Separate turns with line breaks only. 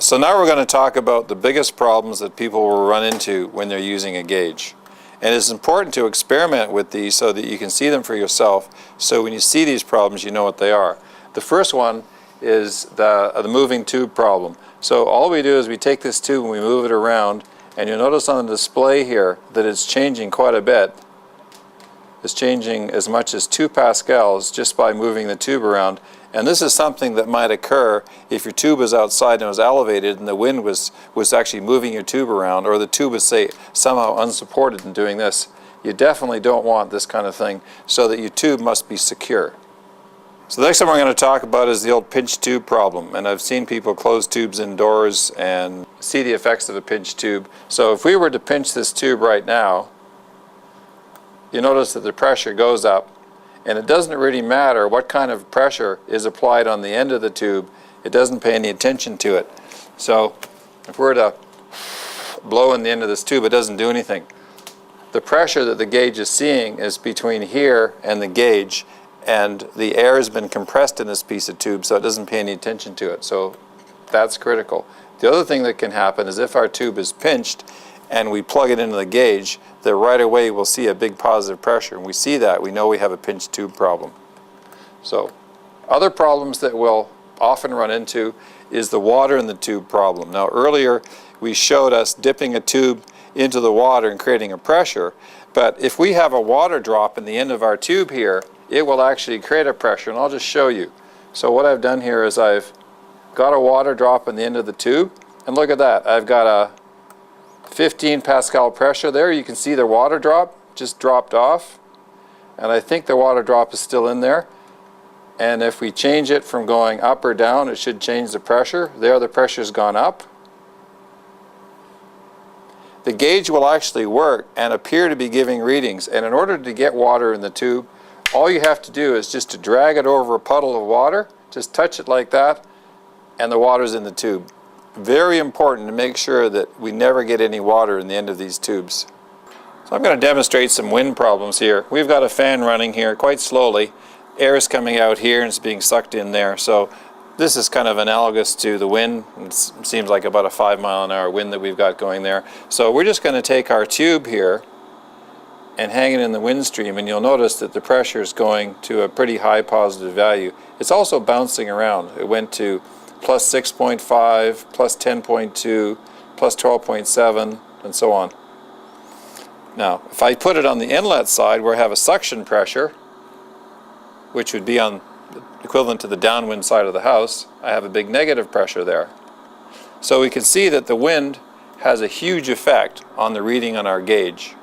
So now we're going to talk about the biggest problems that people will run into when they're using a gauge. And it's important to experiment with these so that you can see them for yourself, so when you see these problems you know what they are. The first one is the moving tube problem. So all we do is we take this tube and we move it around, and you'll notice on the display here that it's changing quite a bit. It's changing as much as 2 pascals just by moving the tube around. And this is something that might occur if your tube was outside and was elevated and the wind was actually moving your tube around, or the tube was, say, somehow unsupported in doing this. You definitely don't want this kind of thing, so that your tube must be secure. So the next one we're going to talk about is the old pinch tube problem. And I've seen people close tubes indoors and see the effects of a pinch tube. So if we were to pinch this tube right now, you notice that the pressure goes up. And it doesn't really matter what kind of pressure is applied on the end of the tube. It doesn't pay any attention to it. So if we're to blow in the end of this tube, it doesn't do anything. The pressure that the gauge is seeing is between here and the gauge, and the air has been compressed in this piece of tube, so it doesn't pay any attention to it. So that's critical. The other thing that can happen is if our tube is pinched and we plug it into the gauge, that right away we'll see a big positive pressure. And we see that, we know we have a pinched tube problem. So other problems that we'll often run into is the water in the tube problem. Now earlier we showed us dipping a tube into the water and creating a pressure, but if we have a water drop in the end of our tube here, it will actually create a pressure, and I'll just show you. So what I've done here is I've got a water drop in the end of the tube, and look at that, I've got a 15 pascal pressure there. You can see the water drop just dropped off, and I think the water drop is still in there. And if we change it from going up or down, it should change the pressure. There, the pressure's gone up. The gauge will actually work and appear to be giving readings, and in order to get water in the tube, all you have to do is just to drag it over a puddle of water, just touch it like that, and the water's in the tube. Very important to make sure that we never get any water in the end of these tubes. So I'm going to demonstrate some wind problems here. We've got a fan running here quite slowly. Air is coming out here and it's being sucked in there. So this is kind of analogous to the wind. It seems like about a 5-mile-an-hour wind that we've got going there. So we're just going to take our tube here and hang it in the wind stream, and you'll notice that the pressure is going to a pretty high positive value. It's also bouncing around. It went to plus 6.5, plus 10.2, plus 12.7, and so on. Now, if I put it on the inlet side where I have a suction pressure, which would be on equivalent to the downwind side of the house, I have a big negative pressure there. So we can see that the wind has a huge effect on the reading on our gauge.